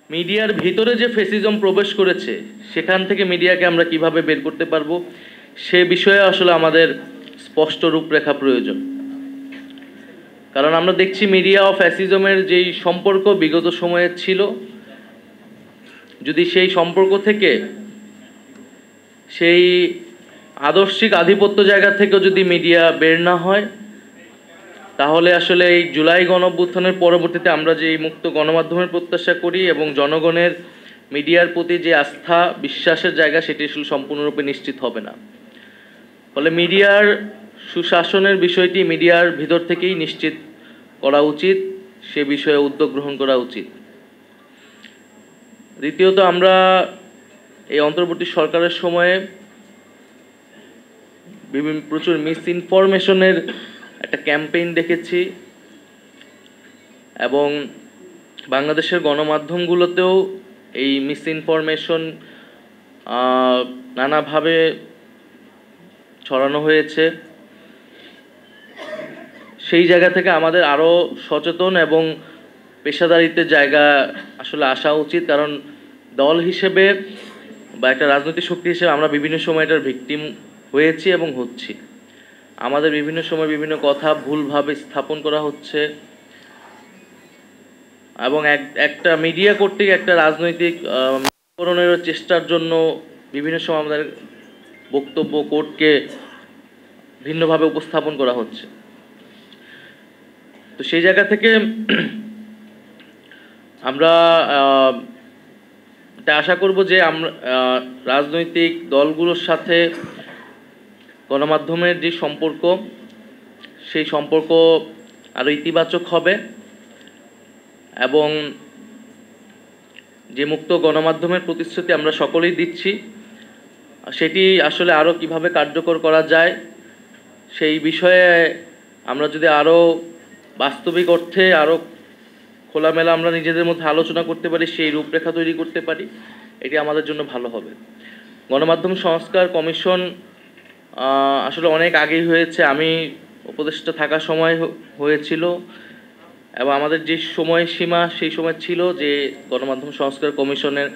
মিডিয়ার ভিতরে যে ফেসিজম প্রবেশ করেছে সেখান থেকে মিডিয়াকে আমরা কিভাবে বের করতে পারবো সে বিষয়ে আসলে আমাদের স্পষ্ট রূপরেখা প্রয়োজন। কারণ আমরা দেখছি মিডিয়া ও ফ্যাসিজমের যেই সম্পর্ক বিগত সময়ে ছিল, যদি সেই সম্পর্ক থেকে সেই আদর্শিক আধিপত্য জায়গা থেকেও যদি মিডিয়া বের না হয়, তাহলে আসলে এই জুলাই গণঅভ্যুত্থানের পরবর্তীতে আমরা যে মুক্ত গণমাধ্যমের প্রত্যাশা করি এবং জনগণের মিডিয়ার প্রতি যে আস্থা বিশ্বাসের জায়গা, সেটি আসলে সম্পূর্ণরূপে নিশ্চিত হবে না। ফলে মিডিয়ার সুশাসনের বিষয়টি মিডিয়ার ভিতর থেকেই নিশ্চিত করা উচিত, সে বিষয়ে উদ্যোগ গ্রহণ করা উচিত। দ্বিতীয়ত, আমরা এই অন্তর্বর্তী সরকারের সময়ে প্রচুর মিস ইনফরমেশনের একটা ক্যাম্পেইন দেখেছি এবং বাংলাদেশের গণমাধ্যমগুলোতেও এই মিস ইনফরমেশন নানাভাবে ছড়ানো হয়েছে। সেই জায়গা থেকে আমাদের আরও সচেতন এবং পেশাদারিত্বের জায়গা আসলে আসা উচিত। কারণ দল হিসেবে বা একটা রাজনৈতিক শক্তি হিসেবে আমরা বিভিন্ন সময় এটার ভিকটিম হয়েছি এবং হচ্ছি। আমাদের বিভিন্ন সময় বিভিন্ন কথা ভুলভাবে স্থাপন করা হচ্ছে এবং একটা মিডিয়া কর্তৃক একটা রাজনৈতিক করণের চেষ্টার জন্য বিভিন্ন সময় আমাদের বক্তব্য কোর্টকে ভিন্নভাবে উপস্থাপন করা হচ্ছে। তো সেই জায়গা থেকে আমরা এটা আশা করব যে আমরা রাজনৈতিক দলগুলোর সাথে গণমাধ্যমের যে সম্পর্ক, সেই সম্পর্ক আরও ইতিবাচক হবে এবং যে মুক্ত গণমাধ্যমের প্রতিশ্রুতি আমরা সকলেই দিচ্ছি, সেটি আসলে আরও কিভাবে কার্যকর করা যায় সেই বিষয়ে আমরা যদি আরও বাস্তবিক অর্থে আরও খোলামেলা আমরা নিজেদের মধ্যে আলোচনা করতে পারি, সেই রূপরেখা তৈরি করতে পারি, এটি আমাদের জন্য ভালো হবে। গণমাধ্যম সংস্কার কমিশন আসলে অনেক আগেই হয়েছে, আমি উপদেষ্টা থাকার সময় হয়েছিল এবং আমাদের যে সময়সীমা সেই সময় ছিল যে গণমাধ্যম সংস্কার কমিশনের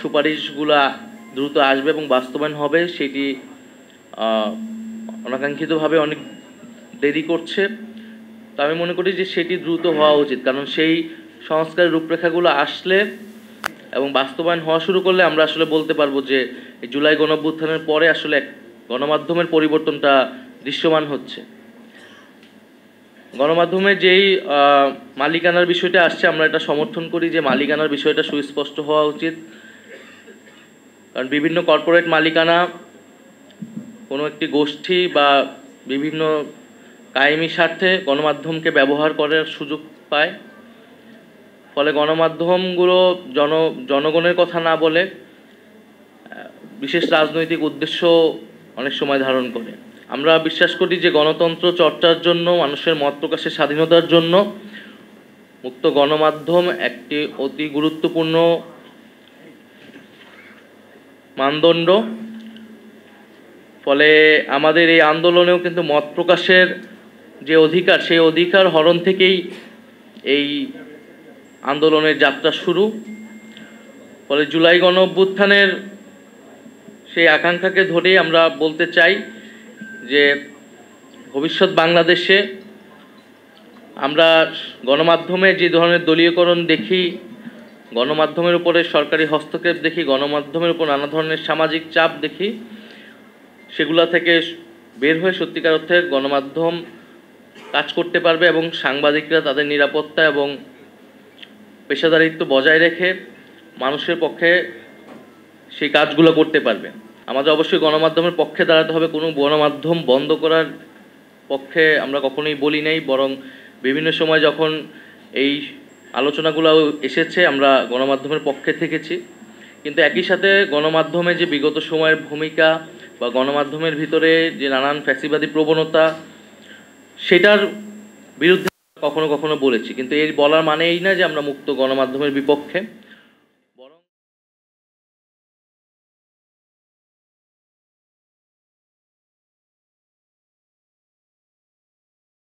সুপারিশগুলা দ্রুত আসবে এবং বাস্তবায়ন হবে, সেটি অনাকাঙ্ক্ষিতভাবে অনেক দেরি করছে। তো আমি মনে করি যে সেটি দ্রুত হওয়া উচিত, কারণ সেই সংস্কারের রূপরেখাগুলো আসলে এবং বাস্তবায়ন হওয়া শুরু করলে আমরা আসলে বলতে পারবো যে এই জুলাই গণঅভ্যুত্থানের পরে আসলে গণমাধ্যমের পরিবর্তনটা দৃশ্যমান হচ্ছে। গণমাধ্যমের যেই মালিকানার বিষয়টা আসছে, আমরা এটা সমর্থন করি যে মালিকানার বিষয়টা সুস্পষ্ট হওয়া উচিত। কারণ বিভিন্ন কর্পোরেট মালিকানা কোনো একটি গোষ্ঠী বা বিভিন্ন কায়েমি স্বার্থে গণমাধ্যমকে ব্যবহার করার সুযোগ পায়। ফলে গণমাধ্যমগুলো জনগণের কথা না বলে বিশেষ রাজনৈতিক উদ্দেশ্য অনেক সময় ধারণ করে। আমরা বিশ্বাস করি যে গণতন্ত্র চর্চার জন্য, মানুষের মত প্রকাশের স্বাধীনতার জন্য মুক্ত গণমাধ্যম একটি অতি গুরুত্বপূর্ণ মানদণ্ড। ফলে আমাদের এই আন্দোলনেও কিন্তু মত প্রকাশের যে অধিকার, সেই অধিকার হরণ থেকেই এই আন্দোলনের যাত্রা শুরু। ফলে জুলাই গণঅভ্যুত্থানের সেই আকাঙ্ক্ষাকে ধরেই আমরা বলতে চাই যে ভবিষ্যৎ বাংলাদেশে আমরা গণমাধ্যমে যে ধরনের দলীয়করণ দেখি, গণমাধ্যমের উপরে সরকারি হস্তক্ষেপ দেখি, গণমাধ্যমের উপর নানা ধরনের সামাজিক চাপ দেখি, সেগুলা থেকে বের হয়ে সত্যিকার অর্থে গণমাধ্যম কাজ করতে পারবে এবং সাংবাদিকরা তাদের নিরাপত্তা এবং পেশাদারিত্ব বজায় রেখে মানুষের পক্ষে সেই কাজগুলো করতে পারবে। আমাদের অবশ্যই গণমাধ্যমের পক্ষে দাঁড়াতে হবে, কোনো গণমাধ্যম বন্ধ করার পক্ষে আমরা কখনোই বলি নাই, বরং বিভিন্ন সময় যখন এই আলোচনাগুলো এসেছে আমরা গণমাধ্যমের পক্ষে থেকেছি। কিন্তু একই সাথে গণমাধ্যমে যে বিগত সময়ের ভূমিকা বা গণমাধ্যমের ভিতরে যে নানান ফ্যাসিবাদী প্রবণতা, সেটার বিরুদ্ধে কখনো কখনো বলেছি, কিন্তু এর বলার মানে এই না যে আমরা মুক্ত গণমাধ্যমের বিপক্ষে।